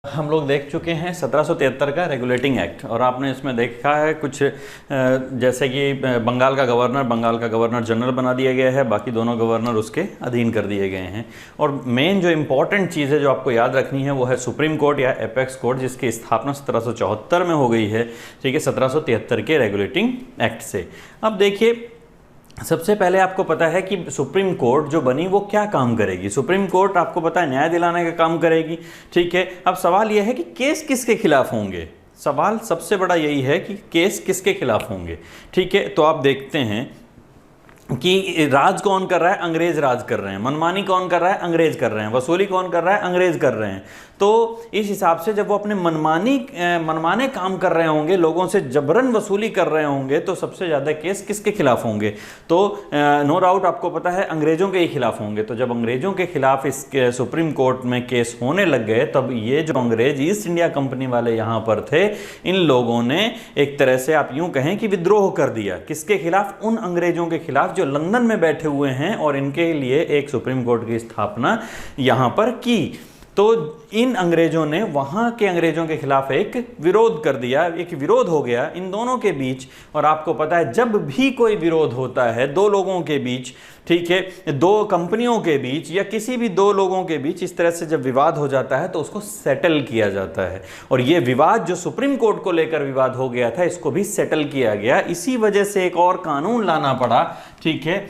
हम लोग देख चुके हैं 1773 का रेगुलेटिंग एक्ट, और आपने इसमें देखा है कुछ जैसे कि बंगाल का गवर्नर जनरल बना दिया गया है, बाकी दोनों गवर्नर उसके अधीन कर दिए गए हैं। और मेन जो इम्पॉर्टेंट चीज़ है जो आपको याद रखनी है वो है सुप्रीम कोर्ट या एपेक्स कोर्ट, जिसकी स्थापना 1774 में हो गई है, ठीक है, 1773 के रेगुलेटिंग एक्ट से। अब देखिए, सबसे पहले आपको पता है कि सुप्रीम कोर्ट जो बनी वो क्या काम करेगी। सुप्रीम कोर्ट आपको पता है न्याय दिलाने का काम करेगी, ठीक है। अब सवाल यह है कि केस किसके खिलाफ होंगे। सवाल सबसे बड़ा यही है कि केस किसके खिलाफ होंगे, ठीक है। तो आप देखते हैं कि राज कौन कर रहा है, अंग्रेज राज कर रहे हैं। मनमानी कौन कर रहा है, अंग्रेज कर रहे हैं। वसूली कौन कर रहा है, अंग्रेज कर रहे हैं। तो इस हिसाब से जब वो अपने मनमाने काम कर रहे होंगे, लोगों से जबरन वसूली कर रहे होंगे, तो सबसे ज़्यादा केस किसके खिलाफ होंगे। तो नो डाउट आपको पता है अंग्रेज़ों के ही खिलाफ होंगे। तो जब अंग्रेज़ों के खिलाफ इस सुप्रीम कोर्ट में केस होने लग गए, तब ये जो अंग्रेज ईस्ट इंडिया कंपनी वाले यहाँ पर थे, इन लोगों ने एक तरह से आप यूँ कहें कि विद्रोह कर दिया। किसके खिलाफ, उन अंग्रेज़ों के खिलाफ जो लंदन में बैठे हुए हैं, और इनके लिए एक सुप्रीम कोर्ट की स्थापना यहाँ पर की। तो इन अंग्रेजों ने वहाँ के अंग्रेजों के खिलाफ एक विरोध कर दिया, एक विरोध हो गया इन दोनों के बीच। और आपको पता है जब भी कोई विरोध होता है दो लोगों के बीच, ठीक है, दो कंपनियों के बीच या किसी भी दो लोगों के बीच, इस तरह से जब विवाद हो जाता है तो उसको सेटल किया जाता है। और ये विवाद जो सुप्रीम कोर्ट को लेकर विवाद हो गया था, इसको भी सेटल किया गया। इसी वजह से एक और कानून लाना पड़ा, ठीक है,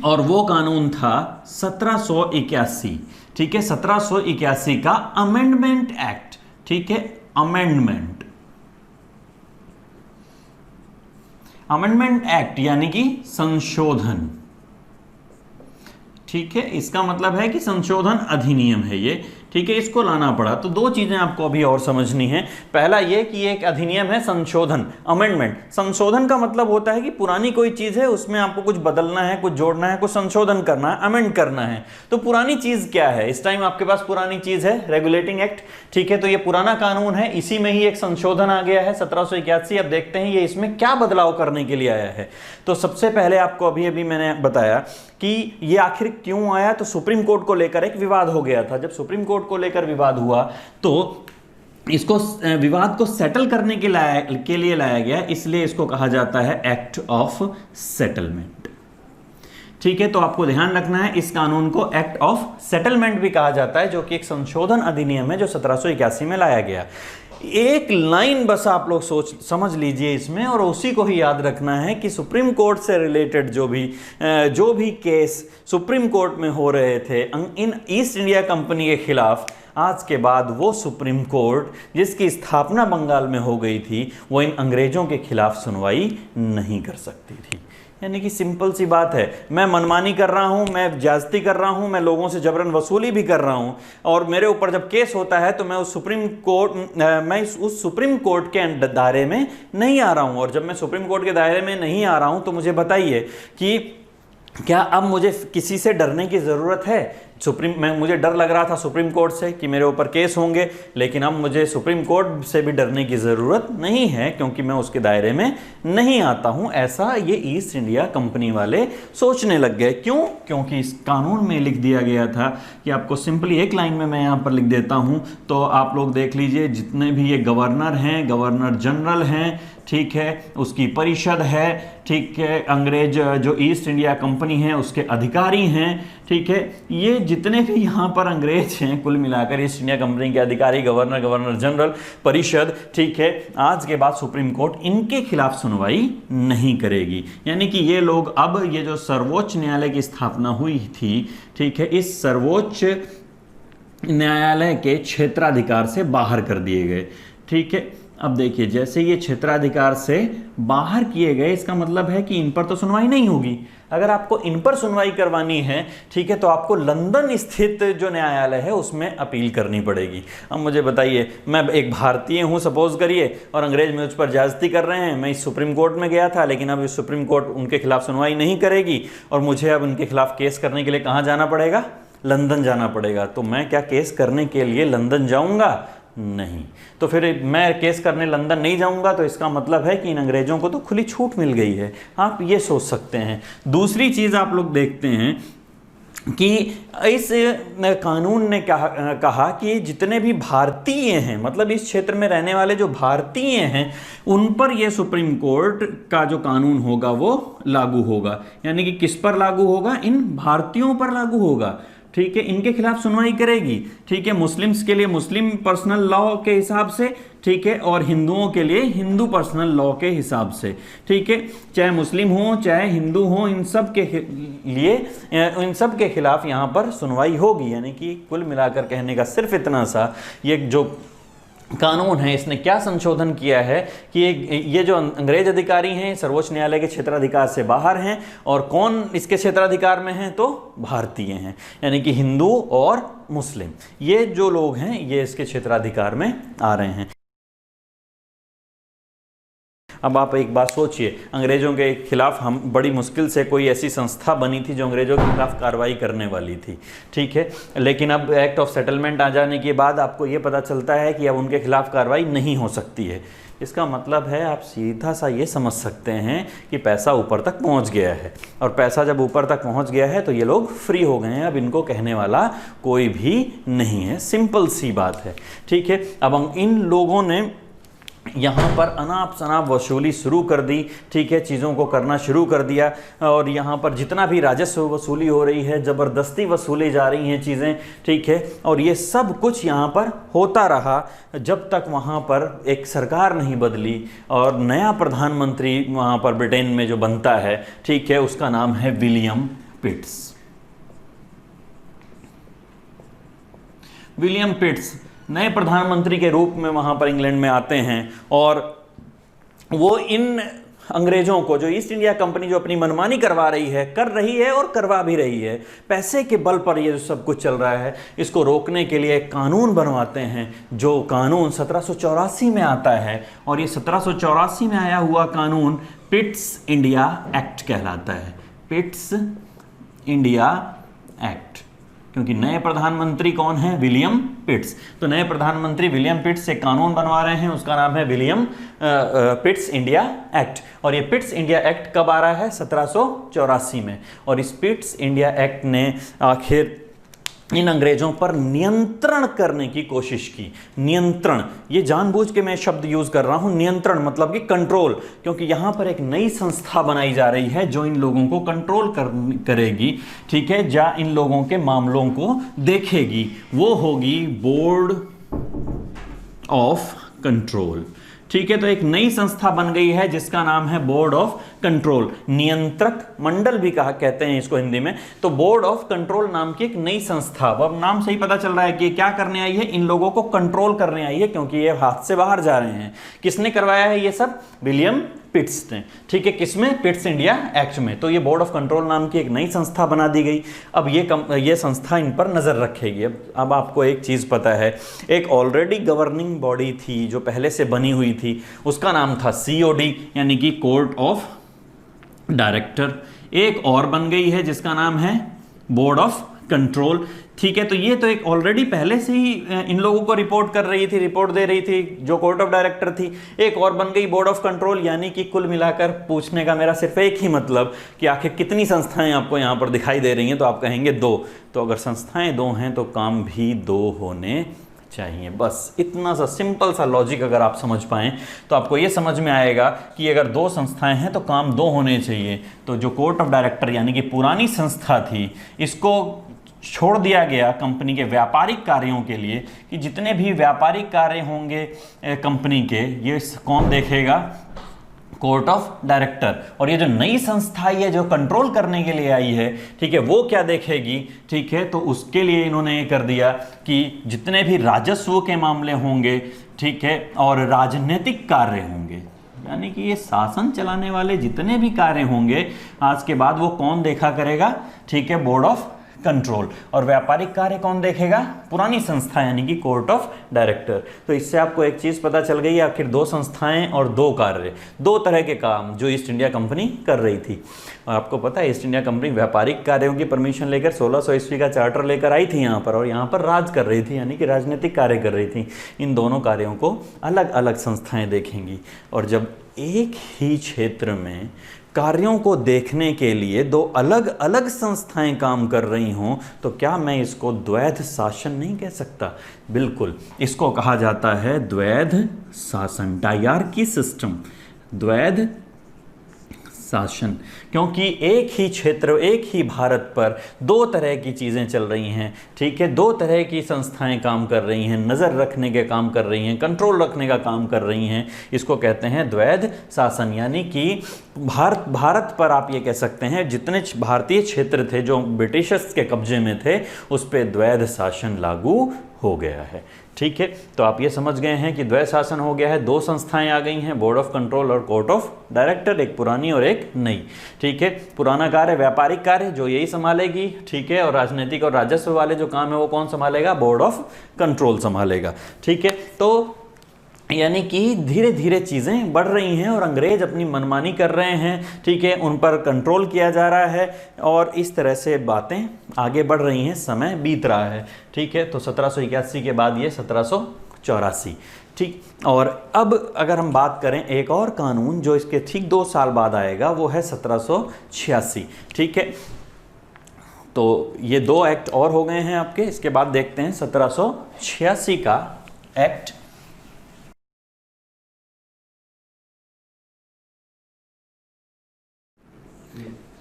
और वो कानून था 1781, ठीक है, 1781 का अमेंडमेंट एक्ट, ठीक है, अमेंडमेंट एक्ट यानी कि संशोधन, ठीक है। इसका मतलब है कि संशोधन अधिनियम है ये, ठीक है, इसको लाना पड़ा। तो दो चीजें आपको अभी और समझनी है। पहला ये कि एक अधिनियम है संशोधन, अमेंडमेंट। संशोधन का मतलब होता है कि पुरानी कोई चीज है, उसमें आपको कुछ बदलना है, कुछ जोड़ना है, कुछ संशोधन करना है, अमेंड करना है। तो पुरानी चीज क्या है, इस टाइम आपके पास पुरानी चीज है रेगुलेटिंग एक्ट, ठीक है। तो ये पुराना कानून है, इसी में ही एक संशोधन आ गया है 1781। अब देखते हैं ये इसमें क्या बदलाव करने के लिए आया है। तो सबसे पहले आपको अभी मैंने बताया कि ये आखिर क्यों आया। तो सुप्रीम कोर्ट को लेकर एक विवाद हो गया था। जब सुप्रीम कोर्ट को लेकर विवाद हुआ तो इसको विवाद को सेटल करने के लिए लाया गया, इसलिए इसको कहा जाता है एक्ट ऑफ सेटलमेंट, ठीक है। तो आपको ध्यान रखना है इस कानून को एक्ट ऑफ सेटलमेंट भी कहा जाता है, जो कि एक संशोधन अधिनियम है जो 1781 में लाया गया। एक लाइन बस आप लोग समझ लीजिए इसमें, और उसी को ही याद रखना है कि सुप्रीम कोर्ट से रिलेटेड जो भी केस सुप्रीम कोर्ट में हो रहे थे इन ईस्ट इंडिया कंपनी के खिलाफ, आज के बाद वो सुप्रीम कोर्ट जिसकी स्थापना बंगाल में हो गई थी, वो इन अंग्रेजों के खिलाफ सुनवाई नहीं कर सकती थी। यानी कि सिंपल सी बात है, मैं मनमानी कर रहा हूं, मैं ज्यादती कर रहा हूं, मैं लोगों से जबरन वसूली भी कर रहा हूं, और मेरे ऊपर जब केस होता है तो मैं उस सुप्रीम कोर्ट के दायरे में नहीं आ रहा हूं। और जब मैं सुप्रीम कोर्ट के दायरे में नहीं आ रहा हूं तो मुझे बताइए कि क्या अब मुझे किसी से डरने की ज़रूरत है। मुझे डर लग रहा था सुप्रीम कोर्ट से कि मेरे ऊपर केस होंगे, लेकिन अब मुझे सुप्रीम कोर्ट से भी डरने की ज़रूरत नहीं है, क्योंकि मैं उसके दायरे में नहीं आता हूं। ऐसा ये ईस्ट इंडिया कंपनी वाले सोचने लग गए। क्यों? क्योंकि इस कानून में लिख दिया गया था कि आपको सिंपली एक लाइन में मैं यहाँ पर लिख देता हूँ, तो आप लोग देख लीजिए, जितने भी ये गवर्नर हैं, गवर्नर जनरल हैं, ठीक है, उसकी परिषद है, ठीक है, अंग्रेज जो ईस्ट इंडिया कंपनी है उसके अधिकारी हैं, ठीक है, ये जितने भी यहाँ पर अंग्रेज हैं कुल मिलाकर ईस्ट इंडिया कंपनी के अधिकारी, गवर्नर जनरल, परिषद, ठीक है, आज के बाद सुप्रीम कोर्ट इनके खिलाफ सुनवाई नहीं करेगी। यानी कि ये लोग अब ये जो सर्वोच्च न्यायालय की स्थापना हुई थी, ठीक है, इस सर्वोच्च न्यायालय के क्षेत्राधिकार से बाहर कर दिए गए, ठीक है। अब देखिए, जैसे ये क्षेत्राधिकार से बाहर किए गए, इसका मतलब है कि इन पर तो सुनवाई नहीं होगी। अगर आपको इन पर सुनवाई करवानी है, ठीक है, तो आपको लंदन स्थित जो न्यायालय है उसमें अपील करनी पड़ेगी। अब मुझे बताइए, मैं एक भारतीय हूं सपोज करिए, और अंग्रेज मुझ पर ज्यादती कर रहे हैं, मैं इस सुप्रीम कोर्ट में गया था, लेकिन अब इस सुप्रीम कोर्ट उनके खिलाफ सुनवाई नहीं करेगी, और मुझे अब उनके खिलाफ केस करने के लिए कहाँ जाना पड़ेगा, लंदन जाना पड़ेगा। तो मैं क्या केस करने के लिए लंदन जाऊंगा? नहीं। तो फिर मैं केस करने लंदन नहीं जाऊंगा, तो इसका मतलब है कि इन अंग्रेजों को तो खुली छूट मिल गई है। आप ये सोच सकते हैं। दूसरी चीज़ आप लोग देखते हैं कि इस कानून ने कहा कि जितने भी भारतीय हैं, मतलब इस क्षेत्र में रहने वाले जो भारतीय हैं, उन पर यह सुप्रीम कोर्ट का जो कानून होगा वो लागू होगा। यानी कि किस पर लागू होगा? इन भारतीयों पर लागू होगा। ठीक है, इनके खिलाफ सुनवाई करेगी। ठीक है, मुस्लिम्स के लिए मुस्लिम पर्सनल लॉ के हिसाब से, ठीक है, और हिंदुओं के लिए हिंदू पर्सनल लॉ के हिसाब से। ठीक है, चाहे मुस्लिम हो चाहे हिंदू हो, इन सब के लिए, इन सब के खिलाफ यहाँ पर सुनवाई होगी। यानी कि कुल मिलाकर कहने का सिर्फ इतना सा, ये जो कानून है इसने क्या संशोधन किया है कि ये जो अंग्रेज अधिकारी हैं सर्वोच्च न्यायालय के क्षेत्राधिकार से बाहर हैं, और कौन इसके क्षेत्राधिकार में हैं? तो भारतीय हैं, यानी कि हिंदू और मुस्लिम, ये जो लोग हैं ये इसके क्षेत्राधिकार में आ रहे हैं। अब आप एक बात सोचिए, अंग्रेजों के खिलाफ हम बड़ी मुश्किल से कोई ऐसी संस्था बनी थी जो अंग्रेजों के खिलाफ कार्रवाई करने वाली थी। ठीक है, लेकिन अब एक्ट ऑफ सेटलमेंट आ जाने के बाद आपको ये पता चलता है कि अब उनके खिलाफ कार्रवाई नहीं हो सकती है। इसका मतलब है आप सीधा सा ये समझ सकते हैं कि पैसा ऊपर तक पहुंच गया है, और पैसा जब ऊपर तक पहुंच गया है तो ये लोग फ्री हो गए हैं। अब इनको कहने वाला कोई भी नहीं है, सिंपल सी बात है। ठीक है, अब इन लोगों ने यहाँ पर अनाप शनाप वसूली शुरू कर दी। ठीक है, चीज़ों को करना शुरू कर दिया, और यहाँ पर जितना भी राजस्व वसूली हो रही है, ज़बरदस्ती वसूली जा रही हैं चीज़ें। ठीक है, और ये सब कुछ यहाँ पर होता रहा जब तक वहाँ पर एक सरकार नहीं बदली और नया प्रधानमंत्री वहाँ पर ब्रिटेन में जो बनता है, ठीक है, उसका नाम है विलियम पिट्स। विलियम पिट्स नए प्रधानमंत्री के रूप में वहाँ पर इंग्लैंड में आते हैं, और वो इन अंग्रेजों को, जो ईस्ट इंडिया कंपनी जो अपनी मनमानी करवा रही है, कर रही है और करवा भी रही है, पैसे के बल पर ये जो सब कुछ चल रहा है, इसको रोकने के लिए एक कानून बनवाते हैं, जो कानून 1784 में आता है। और ये 1784 में आया हुआ कानून पिट्स इंडिया एक्ट कहलाता है। पिट्स इंडिया एक्ट, क्योंकि नए प्रधानमंत्री कौन है? विलियम पिट्स। तो नए प्रधानमंत्री विलियम पिट्स एक कानून बनवा रहे हैं, उसका नाम है विलियम पिट्स इंडिया एक्ट। और ये पिट्स इंडिया एक्ट कब आ रहा है? 1784 में। और इस पिट्स इंडिया एक्ट ने आखिर इन अंग्रेजों पर नियंत्रण करने की कोशिश की। नियंत्रण, ये जानबूझ के मैं शब्द यूज कर रहा हूं, नियंत्रण मतलब कि कंट्रोल, क्योंकि यहां पर एक नई संस्था बनाई जा रही है जो इन लोगों को कंट्रोल करेगी। ठीक है, जा इन लोगों के मामलों को देखेगी, वो होगी बोर्ड ऑफ कंट्रोल। ठीक है, तो एक नई संस्था बन गई है जिसका नाम है बोर्ड ऑफ कंट्रोल, नियंत्रक मंडल भी कहा कहते हैं इसको हिंदी में। तो बोर्ड ऑफ कंट्रोल नाम की एक नई संस्था, अब नाम से ही पता चल रहा है कि क्या करने आई है? इन लोगों को कंट्रोल करने आई है, क्योंकि ये हाथ से बाहर जा रहे हैं। किसने करवाया है ये सब? विलियम पिट्स ने। ठीक है, किसमें? पिट्स इंडिया एक्ट में। तो ये बोर्ड ऑफ कंट्रोल नाम की एक नई संस्था बना दी गई। अब ये संस्था इन पर नजर रखेगी। अब आपको एक चीज पता है, एक ऑलरेडी गवर्निंग बॉडी थी जो पहले से बनी हुई थी, उसका नाम था COD, यानी कि कोर्ट ऑफ डायरेक्टर। एक और बन गई है जिसका नाम है बोर्ड ऑफ कंट्रोल। ठीक है, तो ये तो एक ऑलरेडी पहले से ही इन लोगों को रिपोर्ट कर रही थी, रिपोर्ट दे रही थी, जो कोर्ट ऑफ डायरेक्टर थी। एक और बन गई बोर्ड ऑफ कंट्रोल। यानी कि कुल मिलाकर पूछने का मेरा सिर्फ एक ही मतलब कि आखिर कितनी संस्थाएं आपको यहाँ पर दिखाई दे रही हैं? तो आप कहेंगे 2। तो अगर संस्थाएं 2 हैं तो काम भी 2 होने चाहिए। बस इतना सा सिंपल सा लॉजिक अगर आप समझ पाएं तो आपको ये समझ में आएगा कि अगर 2 संस्थाएं हैं तो काम 2 होने चाहिए। तो जो कोर्ट ऑफ डायरेक्टर यानी कि पुरानी संस्था थी, इसको छोड़ दिया गया कंपनी के व्यापारिक कार्यों के लिए, कि जितने भी व्यापारिक कार्य होंगे कंपनी के, ये कौन देखेगा? Court of director. और ये जो नई संस्था है जो कंट्रोल करने के लिए आई है, ठीक है, वो क्या देखेगी? ठीक है, तो उसके लिए इन्होंने ये कर दिया कि जितने भी राजस्व के मामले होंगे, ठीक है, और राजनीतिक कार्य होंगे, यानी कि ये शासन चलाने वाले जितने भी कार्य होंगे आज के बाद वो कौन देखा करेगा? ठीक है, बोर्ड ऑफ कंट्रोल। और व्यापारिक कार्य कौन देखेगा? पुरानी संस्था यानी कि कोर्ट ऑफ डायरेक्टर। तो इससे आपको एक चीज पता चल गई, आखिर 2 संस्थाएं और 2 कार्य, 2 तरह के काम जो ईस्ट इंडिया कंपनी कर रही थी। और आपको पता है ईस्ट इंडिया कंपनी व्यापारिक कार्यों की परमिशन लेकर 1600 ईस्वी का चार्टर लेकर आई थी यहाँ पर, और यहाँ पर राज कर रही थी, यानी कि राजनीतिक कार्य कर रही थी। इन दोनों कार्यों को अलग अलग संस्थाएं देखेंगी। और जब एक ही क्षेत्र में कार्यों को देखने के लिए दो अलग अलग संस्थाएं काम कर रही हों, तो क्या मैं इसको द्वैध शासन नहीं कह सकता? बिल्कुल, इसको कहा जाता है द्वैध शासन, डायरकी सिस्टम, द्वैध शासन। क्योंकि एक ही क्षेत्र, एक ही भारत पर दो तरह की चीज़ें चल रही हैं, ठीक है, दो तरह की संस्थाएं काम कर रही हैं, नज़र रखने के काम कर रही हैं, कंट्रोल रखने का काम कर रही हैं, इसको कहते हैं द्वैध शासन। यानी कि भारत पर आप ये कह सकते हैं जितने भारतीय क्षेत्र थे जो ब्रिटिशर्स के कब्जे में थे, उस पर द्वैध शासन लागू हो गया है। ठीक है, तो आप ये समझ गए हैं कि द्वैध शासन हो गया है, दो संस्थाएं आ गई हैं, बोर्ड ऑफ कंट्रोल और कोर्ट ऑफ डायरेक्टर, एक पुरानी और एक नई। ठीक है, पुराना कार्य व्यापारिक कार्य जो यही संभालेगी, ठीक है, और राजनीतिक और राजस्व वाले जो काम है वो कौन संभालेगा? बोर्ड ऑफ कंट्रोल संभालेगा। ठीक है, तो यानी कि धीरे धीरे चीज़ें बढ़ रही हैं और अंग्रेज अपनी मनमानी कर रहे हैं, ठीक है, उन पर कंट्रोल किया जा रहा है और इस तरह से बातें आगे बढ़ रही हैं, समय बीत रहा है। ठीक है, तो 1781 के बाद ये 1784, ठीक। और अब अगर हम बात करें एक और कानून जो इसके ठीक 2 साल बाद आएगा, वो है 1786। ठीक है, तो ये 2 एक्ट और हो गए हैं आपके। इसके बाद देखते हैं 1786 का एक्ट।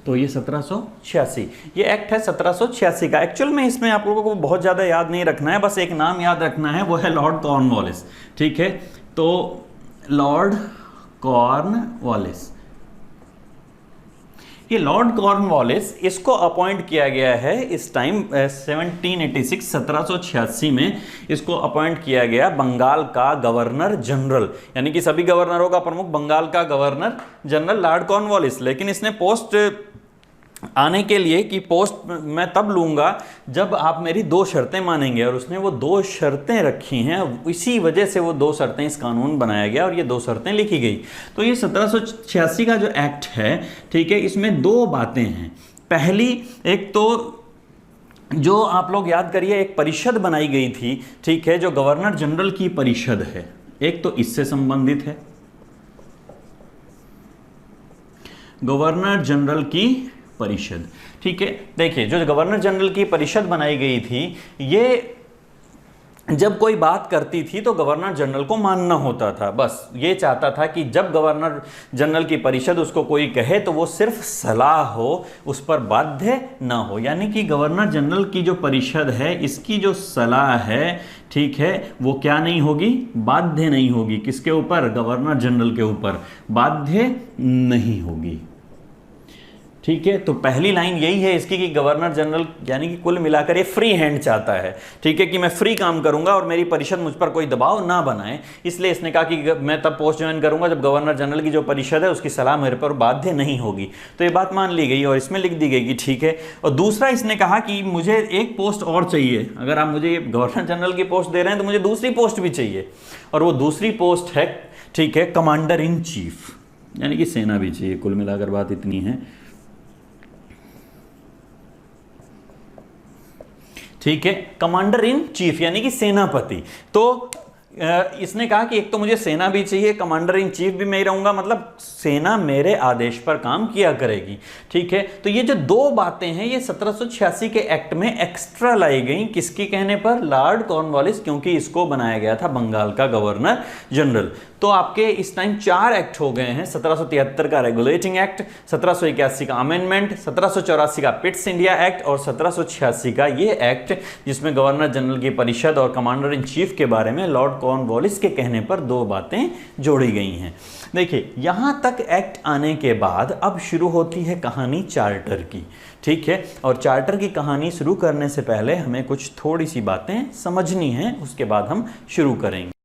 तो ये 1786 ये एक्ट है 1786 का। एक्चुअल में इसमें आप लोगों को बहुत ज़्यादा याद नहीं रखना है, बस एक नाम याद रखना है, वो है लॉर्ड कॉर्नवालिस। ठीक है, तो लॉर्ड कॉर्नवालिस, ये लॉर्ड कॉर्नवालिस, इसको अपॉइंट किया गया है इस टाइम 1786 में इसको अपॉइंट किया गया बंगाल का गवर्नर जनरल, यानी कि सभी गवर्नरों का प्रमुख बंगाल का गवर्नर जनरल लॉर्ड कॉर्नवालिस। लेकिन इसने पोस्ट आने के लिए कि पोस्ट मैं तब लूँगा जब आप मेरी 2 शर्तें मानेंगे, और उसने वो 2 शर्तें रखी हैं, इसी वजह से वो 2 शर्तें इस कानून बनाया गया और ये 2 शर्तें लिखी गई। तो ये 1786 का जो एक्ट है, ठीक है, इसमें 2 बातें हैं। पहली, एक तो जो आप लोग याद करिए एक परिषद बनाई गई थी, ठीक है, जो गवर्नर जनरल की परिषद है, एक तो इससे संबंधित है, गवर्नर जनरल की परिषद। ठीक है, देखिए जो गवर्नर जनरल की परिषद बनाई गई थी, ये जब कोई बात करती थी तो गवर्नर जनरल को मानना होता था। बस ये चाहता था कि जब गवर्नर जनरल की परिषद उसको कोई कहे तो वो सिर्फ सलाह हो, उस पर बाध्य ना हो। यानी कि गवर्नर जनरल की जो परिषद है, इसकी जो सलाह है, ठीक है, वो क्या नहीं होगी? बाध्य नहीं होगी। किसके ऊपर? गवर्नर जनरल के ऊपर बाध्य नहीं होगी। ठीक है, तो पहली लाइन यही है इसकी कि गवर्नर जनरल यानी कि कुल मिलाकर ये फ्री हैंड चाहता है, ठीक है, कि मैं फ्री काम करूंगा और मेरी परिषद मुझ पर कोई दबाव ना बनाए। इसलिए इसने कहा कि मैं तब पोस्ट ज्वाइन करूंगा जब गवर्नर जनरल की जो परिषद है उसकी सलाह मेरे पर बाध्य नहीं होगी। तो ये बात मान ली गई और इसमें लिख दी गई कि ठीक है। और दूसरा, इसने कहा कि मुझे एक पोस्ट और चाहिए, अगर आप मुझे गवर्नर जनरल की पोस्ट दे रहे हैं तो मुझे दूसरी पोस्ट भी चाहिए, और वो दूसरी पोस्ट है, ठीक है, कमांडर इन चीफ, यानी कि सेना भी चाहिए। कुल मिलाकर बात इतनी है। ठीक है, कमांडर इन चीफ यानी कि सेनापति। तो इसने कहा कि एक तो मुझे सेना भी चाहिए, कमांडर इन चीफ भी मैं ही रहूंगा, मतलब सेना मेरे आदेश पर काम किया करेगी। ठीक है, तो ये जो 2 बातें हैं ये 1786 के एक्ट में एक्स्ट्रा लाई गई। किसके कहने पर? लॉर्ड कॉर्नवालिस, क्योंकि इसको बनाया गया था बंगाल का गवर्नर जनरल। तो आपके इस टाइम 4 एक्ट हो गए हैं। 1773 का रेगुलेटिंग एक्ट, 1781 का अमेंडमेंट, 1784 का पिट्स इंडिया एक्ट और 1786 का ये एक्ट जिसमें गवर्नर जनरल की परिषद और कमांडर इन चीफ के बारे में लॉर्ड कॉर्नवालिस के कहने पर 2 बातें जोड़ी गई हैं। देखिए, यहां तक एक्ट आने के बाद अब शुरू होती है कहानी चार्टर की। ठीक है, और चार्टर की कहानी शुरू करने से पहले हमें कुछ थोड़ी सी बातें समझनी है, उसके बाद हम शुरू करेंगे।